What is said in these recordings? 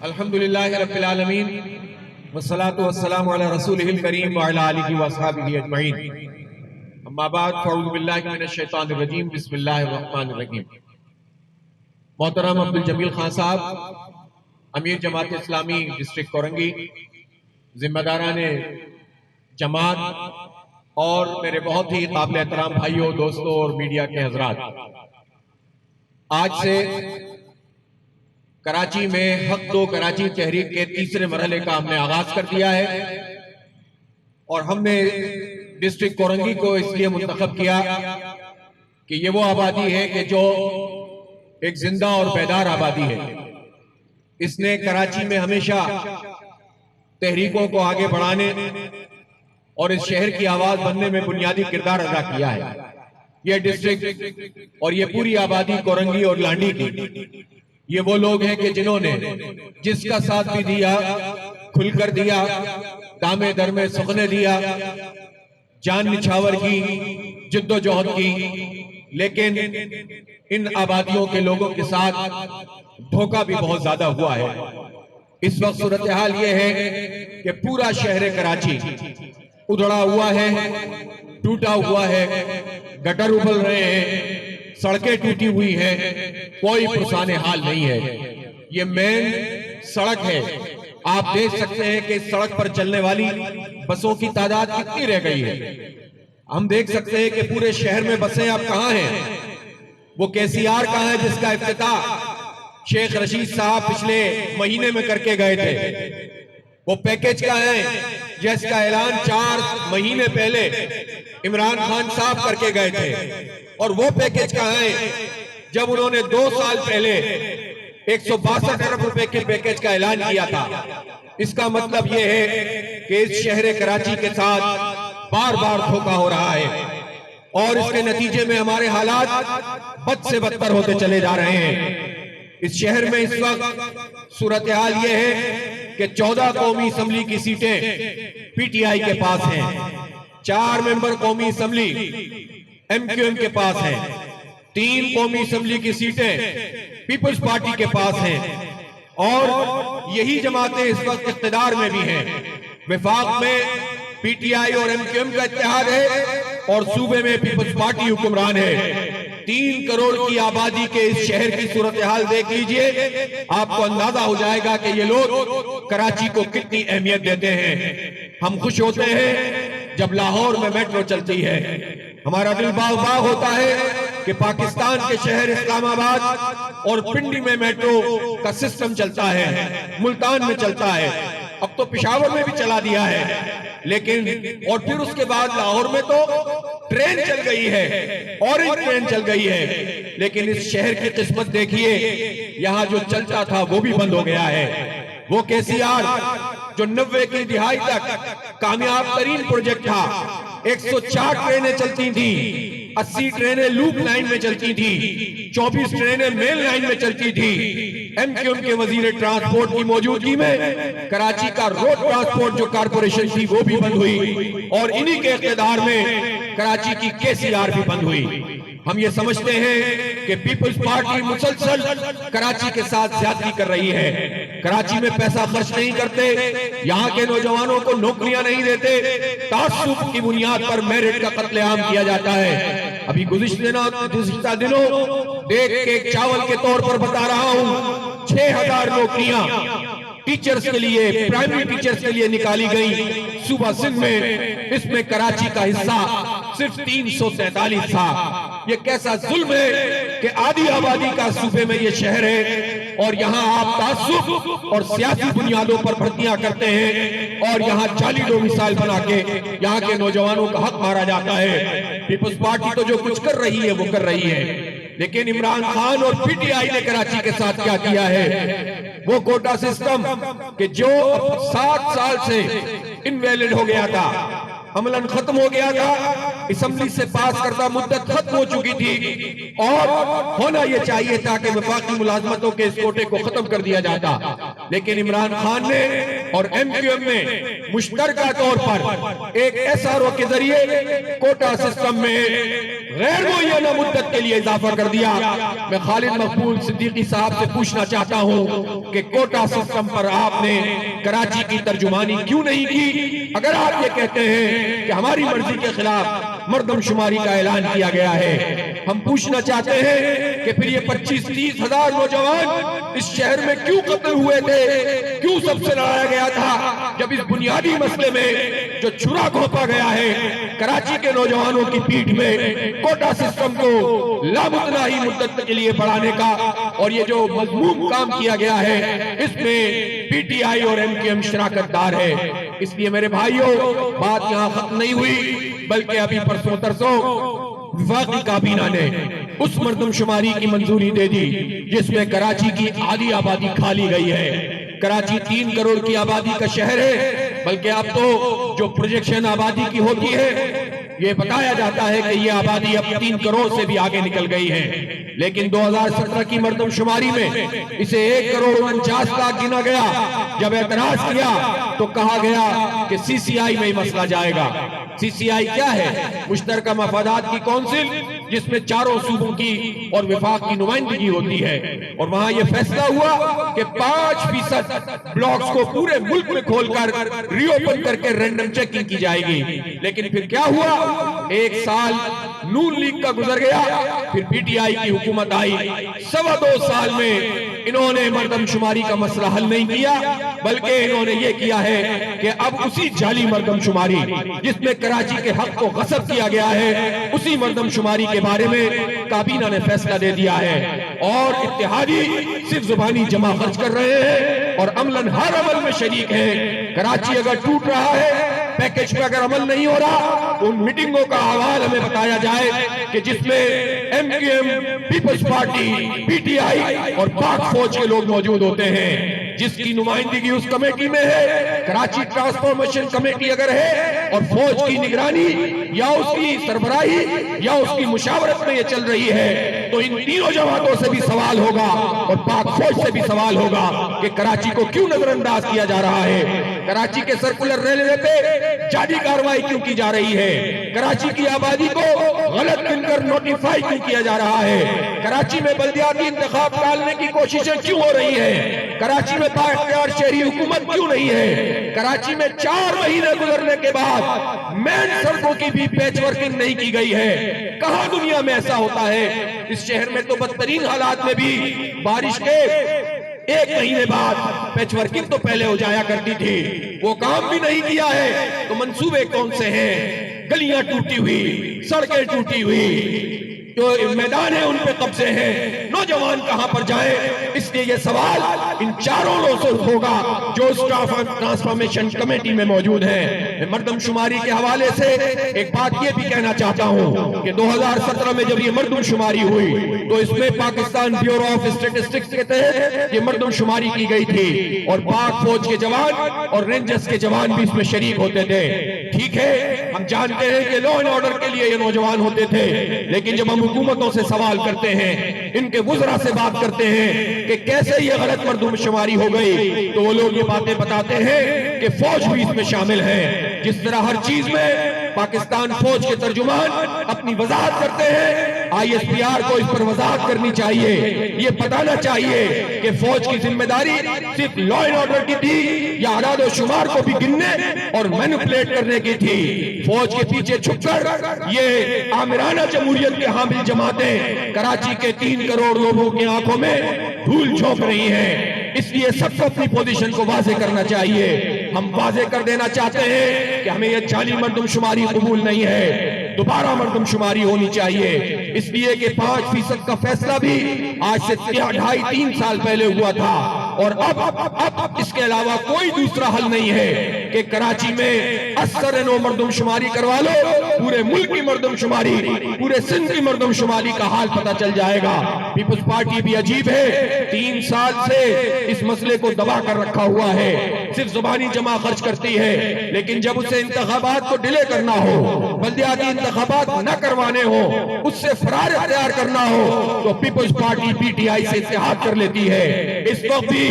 अल्हम्दुलिल्लाहि रब्बिल आलमीन वस्सलातु वस्सलामु अला रसूलिहिल करीम व अला आलिहि व अस्हाबिहि अजमईन। अम्मा बाद फ़अऊज़ु बिल्लाहि मिनश शैतानिर रजीम बिस्मिल्लाहिर रहमानिर रहीम। मोहतरम अब्दुल जमील खान साहब, अमीर जमात इस्लामी डिस्ट्रिक्ट कोरंगी, जिम्मेदारान जमात और मेरे बहुत ही काबिल एहतराम भाइयों, दोस्तों और मीडिया के हजरात, आज से कराची में हक दो कराची तहरीक के तीसरे मरहले का हमने आगाज कर दिया है और हमने डिस्ट्रिक्ट कोरंगी को इसलिए मुंतखब किया कि ये वो आबादी है कि जो एक जिंदा और बेदार आबादी है। इसने कराची में हमेशा तहरीकों को आगे बढ़ाने और इस शहर की आवाज बनने में बुनियादी किरदार अदा किया है। यह डिस्ट्रिक्ट और ये पूरी आबादी कोरंगी और लांडी की, ये वो लोग हैं कि जिन्होंने जिसका साथ भी दिया, खुलकर दिया, दामे दर में सुखने दिया, जान निछावर की, जिद्दोजहद की, लेकिन इन आबादियों के लोगों के साथ धोखा भी बहुत ज्यादा हुआ है। इस वक्त सूरत हाल ये है कि पूरा शहर कराची उधड़ा हुआ है, टूटा हुआ है, गटर उबल रहे हैं, सड़कें टूटी हुई हैं, कोई पुरसाने हाल नहीं है। ये मेन सड़क है। आप देख सकते हैं कि इस सड़क पर चलने वाली बसों की तादाद कितनी रह गई है। हम देख सकते हैं कि पूरे शहर में बसें अब कहां हैं। वो केसीआर कहां है जिसका इफ्तिताह शेख रशीद साहब पिछले महीने में करके गए थे। वो पैकेज का है जिसका ऐलान 4 महीने पहले इमरान खान साहब करके गए थे। और वो पैकेज कहां है जब उन्होंने 2 साल पहले 162 अरब रुपए के पैकेज का ऐलान किया था। इसका मतलब यह है कि इस शहर कराची के साथ बार बार धोखा हो रहा है और इसके नतीजे में हमारे हालात बद से बदतर होते चले जा रहे हैं। इस शहर में इस वक्त सूरत हाल यह है कि 14 कौमी असम्बली की सीटें पीटीआई के पास हैं, 4 मेंबर कौमी असम्बली एमक्यूएम के पास हैं, 3 कौमी असम्बली की सीटें पीपल्स पार्टी के पास हैं और यही जमातें इस वक्त इख्तिदार में भी हैं। विफाक में पीटीआई और एमक्यूएम का इत्तेहाद है और सूबे में पीपल्स पार्टी हुक्मरान है। 3 करोड़ की आबादी के इस शहर की सूरत हाल देख लीजिए, आपको अंदाजा हो जाएगा कि ये लोग कराची को कितनी अहमियत देते हैं। हम खुश होते हैं जब लाहौर में मेट्रो चलती है, हमारा दिल बाग बाग होता है कि पाकिस्तान के शहर इस्लामाबाद और पिंडी में मेट्रो का सिस्टम चलता है, मुल्तान में चलता है, अब तो पेशावर में भी चला दिया है। लेकिन और फिर उसके बाद लाहौर में तो ट्रेन चल गई है, ऑरेंज ट्रेन चल गई है। लेकिन इस शहर की किस्मत देखिए, यहां जो चलता था वो भी बंद हो गया है। वो केसीआर जो 90 की दिहाई तक कामयाब तरीन प्रोजेक्ट था, 104 ट्रेनें चलती थी, 80 ट्रेनें लूप लाइन में चलती थी, 24 ट्रेनें मेल लाइन में चलती थी। एमक्यूएम के वजीर ट्रांसपोर्ट की मौजूदगी में कराची का रोड ट्रांसपोर्ट जो कारपोरेशन थी वो भी बंद हुई और इन्हीं के इख्तिदार में कराची की केसीआर भी बंद हुई। हम ये समझते हैं कि पीपल्स पार्टी मुसलसल कराची के साथ ज्यादती कर रही है। कराची में पैसा खर्च नहीं करते, यहाँ के नौजवानों को नौकरियां नहीं देते, तासुब की बुनियाद पर मेरिट का कत्लेआम किया जाता है। अभी गुज़िश्ता दिनों देख के चावल के तौर पर बता रहा हूँ, 6000 नौकरियां टीचर्स के लिए, प्राइमरी टीचर्स के लिए निकाली गई सूबा सिंध में। इसमें कराची का हिस्सा सिर्फ 343 था। ये कैसा जुल्म है कि आधी आबादी का सूबे में ये शहर है और यहाँ आप तासुब और सियासी बुनियादों पर भर्तियां करते हैं और यहाँ जाली डोमिसाइल बना के यहाँ के नौजवानों का हक मारा जाता है। पीपल्स पार्टी तो जो कुछ कर रही है वो कर रही है, लेकिन इमरान खान और पीटीआई ने कराची के साथ क्या किया है? वो कोटा सिस्टम कि जो 7 साल से इनवैलिड हो गया था, अमलन खत्म हो गया था, असम्बली से पास करदा मुद्दत खत्म हो चुकी थी और होना यह चाहिए था कि वफाकी मुलाजमतों के इस कोटे को खत्म कर दिया जाता। लेकिन इमरान खान ने और एमक्यूएम ने मुश्तरका तौर पर एक एसआरओ के जरिए कोटा सिस्टम में गैर मुअय्यना मुद्दत के लिए इजाफा कर दिया। मैं खालिद मकबूल सिद्दीकी साहब से पूछना चाहता हूं कि कोटा सिस्टम पर आपने कराची की तर्जुमानी क्यों नहीं की? अगर आप ये कहते हैं कि हमारी मर्जी के खिलाफ मर्दमशुमारी का ऐलान किया गया है, हम पूछना चाहते हैं कि फिर ये 25-30 हजार नौजवान इस शहर में क्यों कत्ल हुए थे, क्यों सबसे लड़ाया गया था, जब इस बुनियादी मसले में जो छुरा घोंपा गया है कराची के नौजवानों की पीठ में, कोटा सिस्टम को लामुतनाही मुद्दत के लिए बढ़ाने का, और ये जो मजमूम काम किया गया है इसमें पीटीआई और एमकेएम शराकतदार है। इसलिए मेरे भाइयों, बात यहाँ खत्म नहीं हुई, बल्कि अभी परसों तरसों वफाकी काबीना ने उस मर्दमशुमारी की मंजूरी दे दी जिसमें कराची की आधी आबादी खाली गई है। कराची 3 करोड़ की आबादी का शहर है, बल्कि अब तो जो प्रोजेक्शन आबादी की होती है ये बताया जाता है कि ये आबादी अब 3 करोड़ से भी आगे निकल गई है। लेकिन 2017 की मर्दमशुमारी में इसे 1 करोड़ 49 लाख गिना गया। जब एतराज किया तो कहा गया कि सीसीआई में ही मसला जाएगा। सीसीआई क्या है? मुश्तरका मफादात की काउंसिल, जिसमें चारों सूबों की और विफाक की नुमाइंदगी होती है। और वहां यह फैसला हुआ कि 5% ब्लॉक्स को पूरे मुल्क में खोलकर रीओपन करके रैंडम चेकिंग की जाएगी। लेकिन फिर क्या हुआ? 1 साल नून लीग का गुजर गया, फिर पीटीआई की हुकूमत आई। 2.25 साल में इन्होंने मर्दमशुमारी का मसला हल नहीं किया, बल्कि इन्होंने ये किया है कि अब उसी जाली मर्दमशुमारी जिसमें कराची के हक को गसब किया गया है, उसी मर्दमशुमारी के बारे में काबीना ने फैसला दे दिया है। और इत्तेहादी सिर्फ जुबानी जमा खर्च कर रहे हैं और अमलन हर अमल में शरीक हैं। कराची अगर टूट रहा है, पैकेज पे अगर अमल नहीं हो रहा, तो उन मीटिंगों का अहवाल हमें बताया जाए कि जिसमें एमकेएम, पीपल्स पार्टी, पीटीआई और पाक फौज के लोग मौजूद होते हैं, जिसकी नुमाइंदगी उस कमेटी में है। कराची ट्रांसफॉर्मेशन कमेटी अगर है और फौज की निगरानी या उसकी सरबराही या उसकी मुशावरत में ये चल रही है, तो इन तीनों जमातों से भी सवाल होगा और पाक फौज से भी सवाल होगा कि कराची को क्यों नजरअंदाज किया जा रहा है, कराची के सर्कुलर रेलवे पे जाली कार्रवाई क्यों की जा रही है, कराची की आबादी को गलत गिनकर नोटिफाई क्यों किया जा रहा है, कराची में बल्दियाती इंतखाब टालने की कोशिशें क्यों हो रही है, कराची में बाइख्तियार शहरी हुकूमत क्यों नहीं है, कराची में 4 महीने गुजरने के बाद मेन सड़कों की भी पैचवर्किंग नहीं की गई है। कहां दुनिया में ऐसा होता है? इस शहर में तो बदतरीन हालात में भी बारिश के 1 महीने बाद पैचवर्किंग तो पहले हो जाया करती थी, वो काम भी नहीं किया है। तो मंसूबे कौन से हैं? गलियां टूटी हुई, सड़कें टूटी हुई, जो मैदान है उन पे कब्जे हैं, नौजवान कहां पर जाए? इसलिए ये सवाल इन चारों लोगों से होगा जो इस ट्रांसफॉर्मेशन कमेटी में मौजूद हैं। मर्दमशुमारी के हवाले से एक बात ये भी कहना चाहता हूं कि 2017 में जब ये मर्दमशुमारी हुई तो इसमें पाकिस्तान ब्यूरो ऑफ स्टेटिस्टिक्स के तहत ये मर्दमशुमारी की गई थी और पाक फौज के जवान और रेंजर्स के जवान भी इसमें शरीक होते थे। ठीक है, हम जानते हैं कि लॉ एंड ऑर्डर के लिए ये नौजवान होते थे, लेकिन जब हम हुकूमतों से सवाल करते हैं, इनके वुज़रा से बात करते हैं कि कैसे ये गलत मर्दमशुमारी हो गई, तो वो लोग ये बातें बताते हैं कि फौज भी इसमें शामिल है। जिस तरह हर चीज में पाकिस्तान फौज के तर्जुमान अपनी वजाहत करते हैं, ISPR को इस पर वजाहत करनी चाहिए। ये बताना चाहिए कि फौज की जिम्मेदारी सिर्फ लॉ एंड ऑर्डर की थी या अदाद व शुमार को भी गिनने और मैनिपुलेट करने की थी। फौज के पीछे छुपकर ये आमिराना जमहूरियत के हामिल जमातें कराची के 3 करोड़ लोगों की आंखों में धूल झोंक रही हैं। इसलिए सबको अपनी पोजीशन को वाजे करना चाहिए। हम वाजे कर देना चाहते हैं कि हमें यह जाली मर्दमशुमारी कबूल नहीं है, दोबारा मर्दमशुमारी होनी चाहिए। इसलिए कि 5% का फैसला भी आज से 2.5-3 साल पहले हुआ था और अब इसके अलावा कोई दूसरा हल नहीं है कि कराची में असर नो मर्दमशुमारी करवा लो, पूरे मुल्क की मर्दमशुमारी, पूरे सिंध की मर्दमशुमारी का हाल पता चल जाएगा। पीपल्स पार्टी भी अजीब है, 3 साल से इस मसले को दबा कर रखा हुआ है, सिर्फ जुबानी जमा खर्च करती है, लेकिन जब उसे इंतखाबात को डिले करना हो, बल्दियाती इंतखाबात न करवाने हो, उससे फरार इख्तियार करना हो, तो पीपल्स पार्टी PTI से इत्तेहाद कर लेती है। इस वक्त भी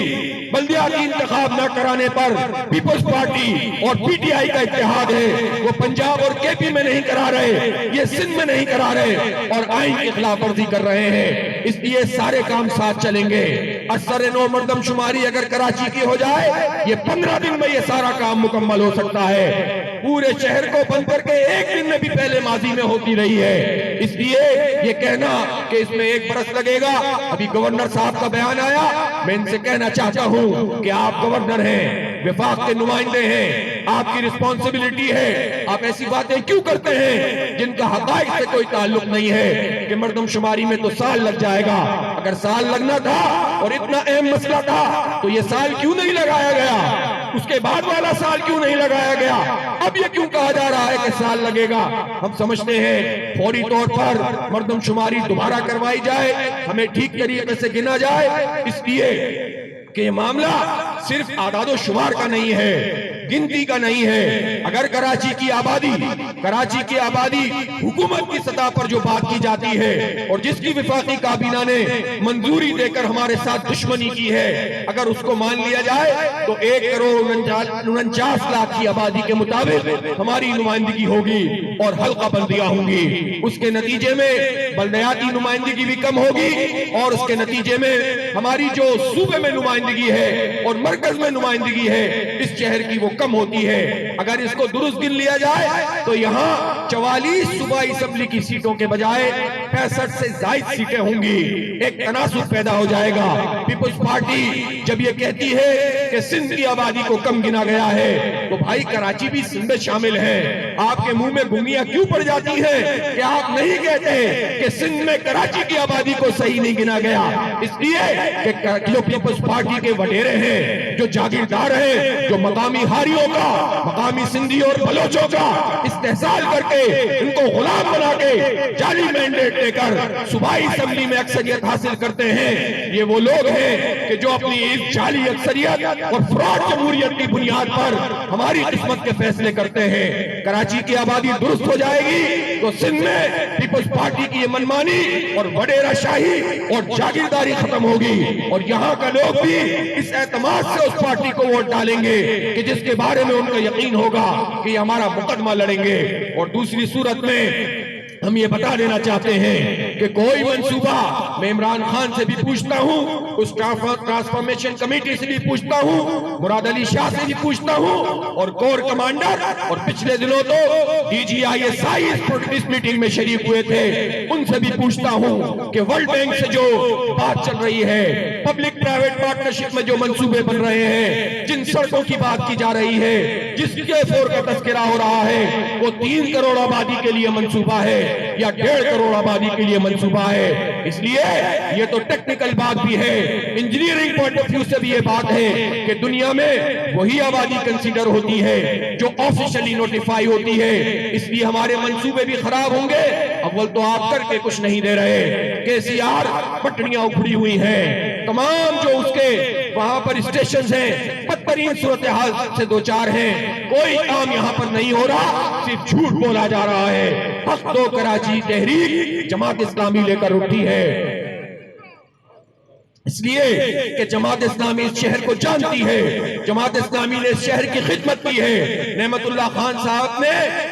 बल्दियाती इंतखाब न कराने पर पीपल्स पार्टी और पीटीआई का इत्तेहाद है, वो पंजाब और केपी में नहीं करा रहे, ये सिंध में नहीं करा रहे और आइन की खिलाफ वर्जी कर रहे हैं। इसलिए सारे काम साथ चलेंगे। असर नो मर्दमशुमारी अगर कराची की हो जाए, ये 15 दिन में ये सारा काम मुकम्मल हो सकता है। पूरे शहर को बंद करके एक दिन में भी पहले माजी में होती रही है। इसलिए ये कहना कि इसमें 1 बरस लगेगा, अभी गवर्नर साहब का बयान आया, मैं इनसे कहना चाहता हूं कि आप गवर्नर हैं, विफाक के नुमाइंदे हैं, आपकी रिस्पॉन्सिबिलिटी है। आप ऐसी बातें क्यों करते हैं जिनका हकाइक से कोई ताल्लुक नहीं है कि मर्दमशुमारी में तो साल लग जाएगा। अगर साल लगना था और इतना अहम मसला था तो ये साल क्यों नहीं लगाया गया? उसके बाद वाला साल क्यों नहीं लगाया गया? अब ये क्यों कहा जा रहा है कि साल लगेगा? हम समझते हैं फौरी तौर पर मर्दमशुमारी दोबारा करवाई जाए, हमें ठीक तरीके से गिना जाए, इसलिए कि ये मामला सिर्फ आदादो शुमार का नहीं है, गिनती का नहीं है। अगर कराची की आबादी हुकूमत की सतह पर जो बात की जाती है और जिसकी विफाकी काबीना ने मंजूरी देकर हमारे साथ दुश्मनी की है, अगर उसको मान लिया जाए तो 1,49,00,000 की आबादी के मुताबिक हमारी नुमाइंदगी होगी और हल्का बंदियां होंगी। उसके नतीजे में बल्दियाती नुमाइंदगी भी कम होगी और उसके नतीजे में हमारी जो सूबे में नुमाइंदगी है और मरकज में नुमाइंदगी है इस शहर की वो कम होती है। अगर इसको दुरुस्त गिन लिया जाए तो यहाँ 44 सूबाई असेंबली की सीटों के बजाय 65 से ज्यादा सीटें होंगी। एक तनासुब पैदा हो जाएगा। पीपल्स पार्टी जब ये कहती है कि सिंध की आबादी को कम गिना गया है तो भाई कराची भी सिंध में शामिल है। आपके मुंह में गुंगियां क्यों पड़ जाती है कि आप नहीं कहते कि सिंध में कराची की आबादी को सही नहीं गिना गया? इसलिए कि जो पीपल्स पार्टी के वडेरे हैं, जो जागीरदार हैं, जो मकामी हारियों का, मकामी सिंधी और बलोचों का इस्तेहसाल करके इनको गुलाम बना के जाली मैंडेट लेकर सूबाई असेंबली में अक्सरियत हासिल करते हैं, ये वो लोग हैं कि जो अपनी इस जाली अक्सरियत और फ्रॉड जमहूरियत की बुनियाद पर हमारी किस्मत के फैसले करते हैं। कराची की आबादी दुरुस्त हो जाएगी तो सिंध में पीपल्स पार्टी की ये मनमानी और वडेरा शाही और जागीरदारी खत्म होगी और यहाँ का लोग भी इस एतमाद से उस पार्टी को वोट डालेंगे कि जिसके बारे में उनको यकीन होगा कि हमारा मुकदमा लड़ेंगे। और दूसरी सूरत में हम ये बता देना चाहते हैं कि कोई मंसूबा, मैं इमरान खान से भी पूछता हूं, उस ट्रांसफॉर्मेशन कमेटी से भी पूछता हूं, मुराद अली शाह से भी पूछता हूं और कोर कमांडर और पिछले दिनों तो DGISI इस मीटिंग में शरीक हुए थे, उनसे भी पूछता हूं कि वर्ल्ड बैंक से जो बात चल रही है, पब्लिक प्राइवेट पार्टनरशिप में जो मंसूबे बन रहे हैं, जिन सड़कों की बात की जा रही है, जिस K4 का तस्करा हो रहा है, वो 3 करोड़ आबादी के लिए मंसूबा है या 1.5 करोड़ आबादी के लिए मंसूबा है। इसलिए ये तो टेक्निकल बात भी है, इंजीनियरिंग पॉइंट ऑफ व्यू से भी ये बात है कि दुनिया में वही आबादी कंसीडर होती है जो ऑफिशियली नोटिफाई होती है। इसलिए हमारे मंसूबे भी खराब होंगे। अव्वल तो आप करके कुछ नहीं दे रहे, KCR पटड़ियां उखड़ी हुई हैं, तमाम जो उसके वहां पर स्टेशन हैं बदतरीन सूरत हाल से 2-4 हैं, कोई काम यहाँ पर नहीं हो रहा, सिर्फ झूठ बोला जा रहा है। हक तो कराची तहरीक जमात इस्लामी लेकर उठी है, इसलिए कि जमात इस्लामी इस शहर को जानती है, जमात इस्लामी ने इस शहर की खिदमत की है। नेमतुल्लाह खान साहब ने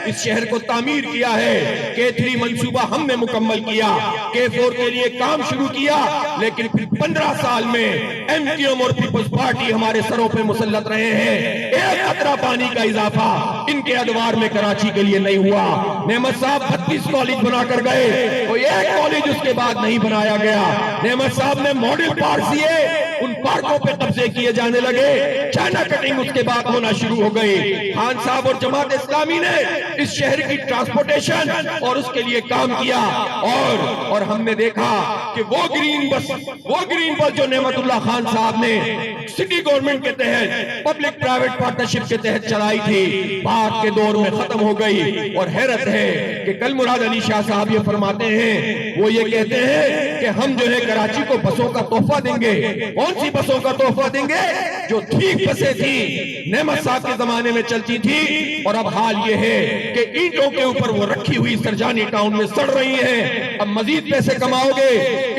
इस शहर को तामीर किया है, K3 मंसूबा हमने मुकम्मल किया, K4 के लिए काम शुरू किया, लेकिन फिर 15 साल में MQM और पीपल्स पार्टी हमारे सरों पे मुसल्लत रहे हैं। एक कतरा पानी का इजाफा इनके अदवार में कराची के लिए नहीं हुआ। नेमत साहब 32 कॉलेज बनाकर गए, कोई एक कॉलेज उसके बाद नहीं बनाया गया। नेमत साहब ने मॉडल पार्क दिए, उन पार्कों पे कब्जे किए जाने लगे, चाइना कटिंग उसके बाद होना शुरू हो गई। खान साहब और जमात इस्लामी ने इस शहर की ट्रांसपोर्टेशन और उसके लिए काम किया और हमने देखा कि वो ग्रीन बस जो नेमतुल्लाह खान साहब ने सिटी गवर्नमेंट के तहत पब्लिक प्राइवेट पार्टनरशिप के तहत चलाई थी, बाद के दौर में खत्म हो गई। और हैरत है कि कल मुराद अली शाह साहब ये फरमाते हैं, वो ये कहते हैं कि हम जो है कराची को बसों का तोहफा देंगे। कौन सी बसों का तोहफा देंगे? जो ठीक बसें थी, नेमत साहब के जमाने में चलती थी, और अब हाल ये है कि ईंटों के ऊपर वो रखी हुई सरजानी टाउन में सड़ रही हैं। अब मजीद पैसे कमाओगे,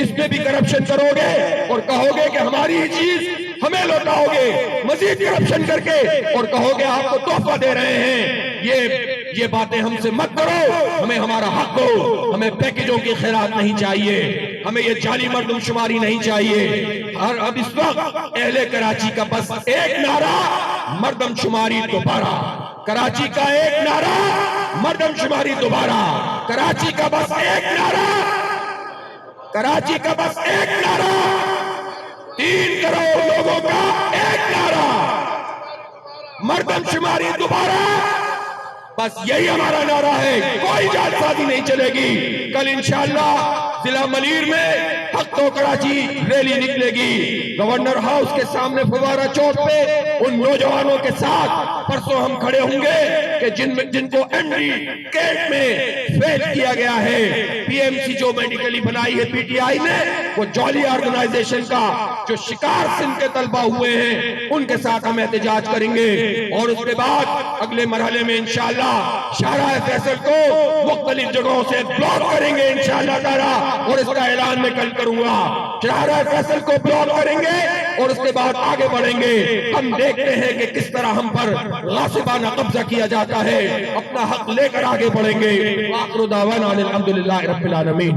इसमें भी करप्शन करोगे और कहोगे कि हमारी ही चीज हमें लौटाओगे मजीद करप्शन करके और कहोगे आपको तोहफा दे रहे हैं। ये बातें हमसे मत करो, हमें हमारा हक दो, हमें पैकेजों की खैरात नहीं चाहिए, हमें ये जाली मर्दमशुमारी नहीं चाहिए। और अब इस वक्त अहले कराची का बस एक नारा, मर्दमशुमारी दोबारा। कराची का एक नारा, मर्दमशुमारी दोबारा। कराची का बस एक नारा, कराची का बस एक नारा, 3 करोड़ लोगों का एक नारा, मर्दमशुमारी दोबारा। बस यही हमारा नारा है, कोई जातसाजी नहीं चलेगी। कल इंशाअल्लाह जिला मलीर में हक तो कराची रैली निकलेगी। गवर्नर हाउस के सामने फुवारा चौक पे उन नौजवानों के साथ परसों हम खड़े होंगे कि जिनको एमडी कैट में फेल किया गया है। पीएमसी जो मेडिकली बनाई है पीटीआई ने, वो जॉली ऑर्गेनाइजेशन का जो शिकार सिंध के तलबा हुए हैं उनके साथ हम एहतजाज करेंगे। और उसके बाद अगले मरहले में इंशाअल्लाह शाहराह फैसल को मुख्तलिफ जगहों से ब्लॉक करेंगे इंशाअल्लाह ताला। और इसका ऐलान मैं कल करूंगा, शाहराह फैसल को ब्लॉक करेंगे और उसके बाद आगे बढ़ेंगे। हम देखते हैं कि किस तरह हम पर गासिबाना कब्जा किया जाता है, अपना हक लेकर आगे बढ़ेंगे। आखिर दावाना अनिल हम्दुलिल्लाहि रब्बिल आलमीन।